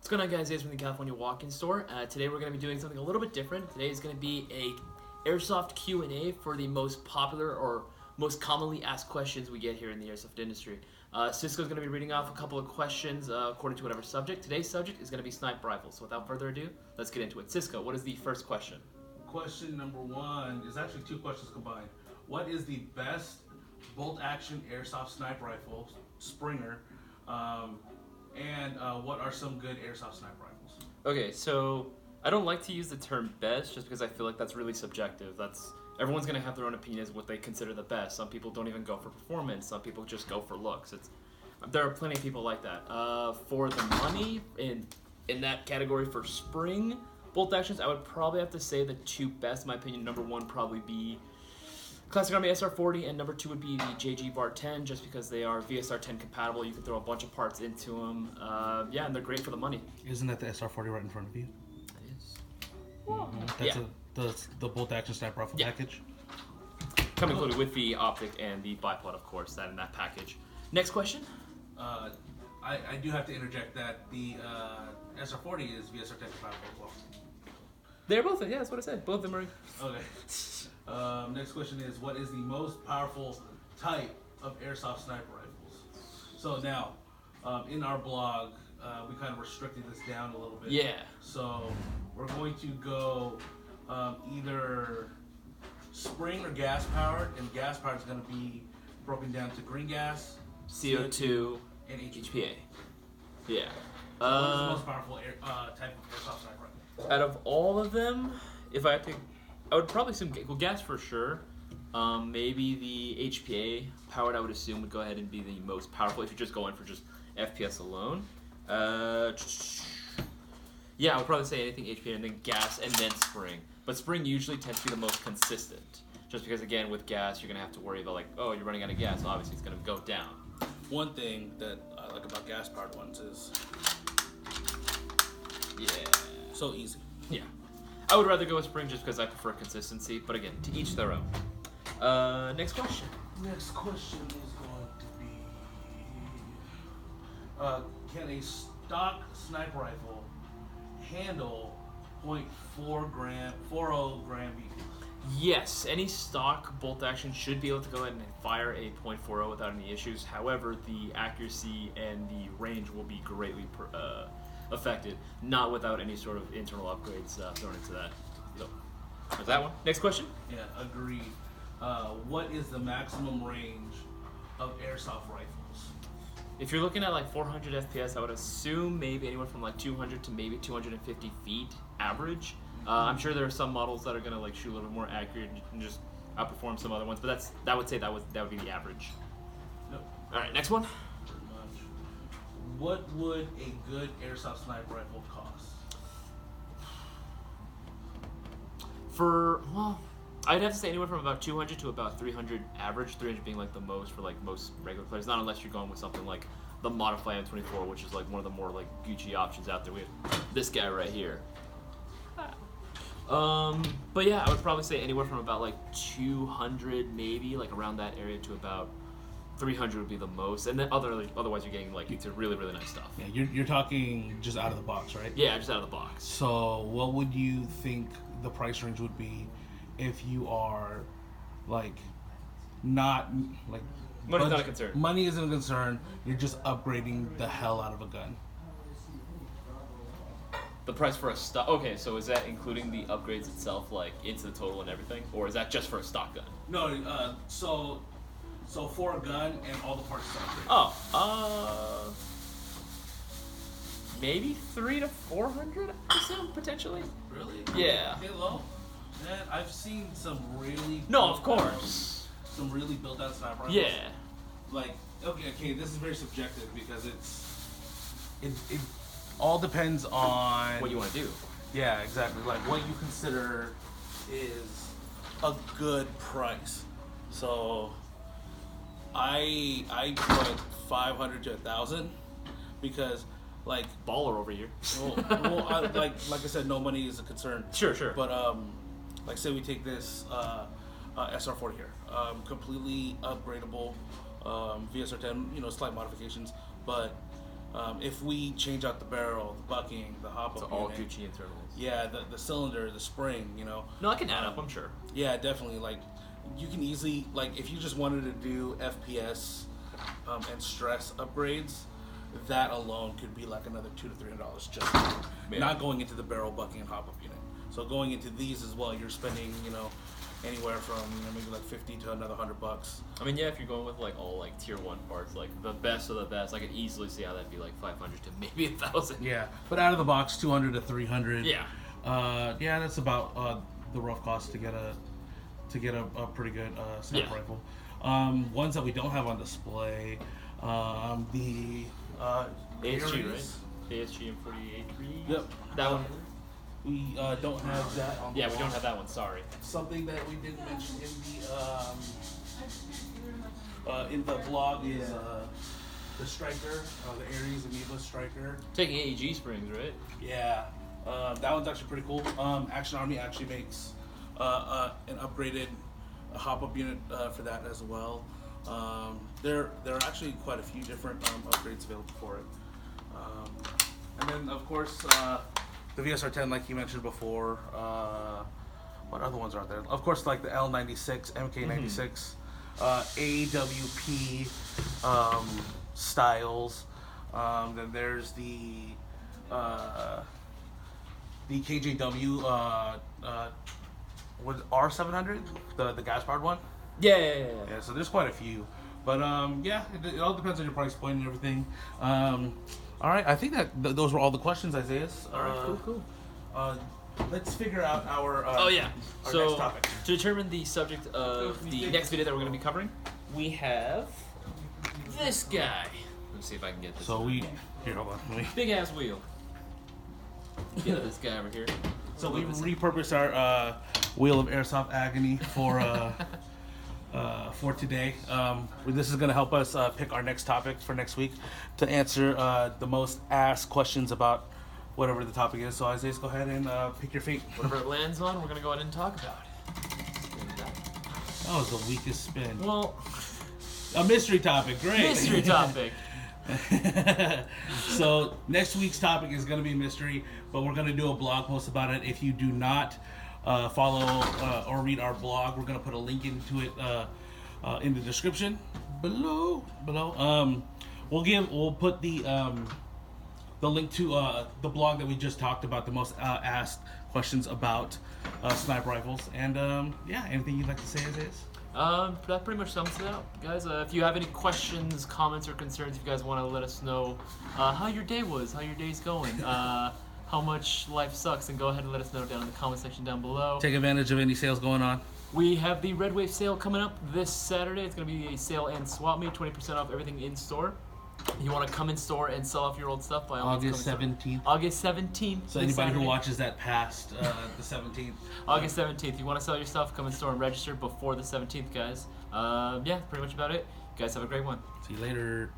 What's going on, guys? Isaias from the California Walk-In Store. Today we're going to be doing something a little bit different. Today is going to be a Airsoft Q&A for the most popular or most commonly asked questions we get here in the Airsoft industry. Cisco's going to be reading off a couple of questions according to whatever subject. Today's subject is going to be sniper rifles. So without further ado, let's get into it. Cisco, what is the first question? Question number one is actually two questions combined. What is the best bolt-action airsoft sniper rifle, Springer, and what are some good airsoft sniper rifles? Okay, so I don't like to use the term best just because I feel like that's really subjective. Everyone's going to have their own opinion as what they consider the best. Some people don't even go for performance. Some people just go for looks. There are plenty of people like that. For the money, in that category for spring bolt actions, I would probably have to say the two best, in my opinion. Number one probably be Classic Army SR40, and number two would be the JG Bar 10, just because they are VSR 10 compatible. You can throw a bunch of parts into them. Yeah, and they're great for the money. Isn't that the SR40 right in front of you? It is. Mm-hmm. That's the bolt action sniper rifle package. Come included with the optic and the bipod, of course, that in that package. Next question. I do have to interject that the SR40 is VSR 10 compatible as well. They're both, yeah, that's what I said. Both of them are. Okay. Next question is, what is the most powerful type of airsoft sniper rifles? So now, in our blog, we kind of restricted this down a little bit. Yeah. So we're going to go either spring or gas powered, and gas powered is going to be broken down to green gas, CO2, and HPA. Yeah. What is the most powerful type of airsoft sniper rifle? Out of all of them, if I had to, I would probably assume gas for sure. Maybe the HPA powered, I would assume, would go ahead and be the most powerful if you're just going for just FPS alone. Yeah, I would probably say anything HPA and then gas and then spring. But spring usually tends to be the most consistent. Just because, again, with gas, you're going to have to worry about, like, oh, you're running out of gas. So obviously, it's going to go down. One thing that I like about gas powered ones is so easy. Yeah. I would rather go with spring just because I prefer consistency. But again, to each their own. Next question. Next question is going to be, can a stock sniper rifle handle 0.40 gram beacons? Yes, any stock bolt action should be able to go ahead and fire a .40 without any issues. However, the accuracy and the range will be greatly affected, not without any sort of internal upgrades thrown into that. So, there's that one. Next question. Yeah, agreed. What is the maximum range of airsoft rifles? If you're looking at like 400 FPS, I would assume maybe anywhere from like 200 to maybe 250 feet average. I'm sure there are some models that are gonna like shoot a little bit more accurate and just outperform some other ones, but that would be the average. Yep. All right, next one. Pretty much. What would a good airsoft sniper rifle cost? I'd have to say anywhere from about 200 to about 300 average. 300 being like the most for like most regular players, not unless you're going with something like the Modify M24, which is like one of the more like Gucci options out there. We have this guy right here. But yeah, I would probably say anywhere from about like 200 maybe, like around that area, to about 300 would be the most, and then otherwise you're getting like into really, really nice stuff. Yeah, you're talking just out of the box, right? Yeah, just out of the box. So what would you think the price range would be if you are like not like Money's not a concern. Money isn't a concern. You're just upgrading the hell out of a gun. The price for a stock. Okay, so is that including the upgrades itself, like into the total and everything, or is that just for a stock gun? No, so for a gun and all the parts upgrade. Oh, maybe 300 to 400, I assume, potentially. Really? Yeah. Okay, low. Man, I've seen some really. No, of course. Some really built out sniper rifles. Yeah. Like, okay, this is very subjective because It all depends on What you want to do. yeah, exactly. Like what you consider is a good price. So I put 500 to 1,000 because like Baller over here. like I said, no money is a concern. Sure. But like say we take this SR40 here, completely upgradable, VSR 10, slight modifications, but If we change out the barrel, the bucking, the hop It's up all unit, Gucci internals. yeah, the cylinder, the spring, you know. No, I can add up, I'm sure. Yeah, definitely. Like, you can easily, like, if you just wanted to do FPS and stress upgrades, that alone could be like another $200 to $300 just not going into the barrel, bucking, and hop up unit. So going into these as well, you're spending, you know, anywhere from, you know, maybe like 50 to another $100. I mean, yeah, if you're going with like all like tier 1 parts, like the best of the best, I could easily see how that'd be like 500 to maybe 1,000. Yeah, but out of the box, 200 to 300. Yeah. Yeah, that's about the rough cost to get a pretty good sniper rifle. Ones that we don't have on display, the ASG, Aries. right? ASG and 48.3. Yep. That one. We don't have that on the Yeah, we block. don't have that one. Sorry. Something that we didn't mention in the blog is the striker, the Aries Amoeba striker. Taking AEG springs, right? Yeah, that one's actually pretty cool. Action Army actually makes an upgraded hop up unit for that as well. There are actually quite a few different upgrades available for it. And then of course the VSR-10, like you mentioned before. What other ones are there? Of course, like the L96, MK96, AWP styles. Then there's the KJW with R700, the gas powered one. Yeah. Yeah, so there's quite a few, but yeah, it all depends on your price point and everything. All right, I think that those were all the questions, Isaias. All right, cool. Let's figure out our Oh yeah. our So next topic. to determine the subject of the next video that we're going to be covering, we have this guy. Let's see if I can get this. So here, hold on. Big ass wheel. Get this guy over here. So we repurposed our wheel of airsoft agony for today. This is going to help us pick our next topic for next week to answer the most asked questions about whatever the topic is. So Isaias, go ahead and pick your feet. Whatever it lands on, we're going to go ahead and talk about it. That was the weakest spin. Well, A mystery topic, great. mystery topic. So next week's topic is going to be mystery, but we're going to do a blog post about it. If you do not follow or read our blog, we're going to put a link into it in the description below. We'll put the link to the blog that we just talked about, the most asked questions about sniper rifles. And yeah, anything you'd like to say, Isaias? That pretty much sums it up, guys. If you have any questions, comments, or concerns, if you guys want to let us know how your day was, how your day's going, how much life sucks, then go ahead and let us know down in the comment section down below. Take advantage of any sales going on. We have the Red Wave sale coming up this Saturday. It's going to be a sale and swap meet, 20% off everything in store. If you want to come in store and sell off your old stuff, by all means, August 17th. August 17th. So anybody who watches that past the 17th. August 17th. If you want to sell your stuff, come in store and register before the 17th, guys. Yeah, pretty much about it. You guys have a great one. See you later.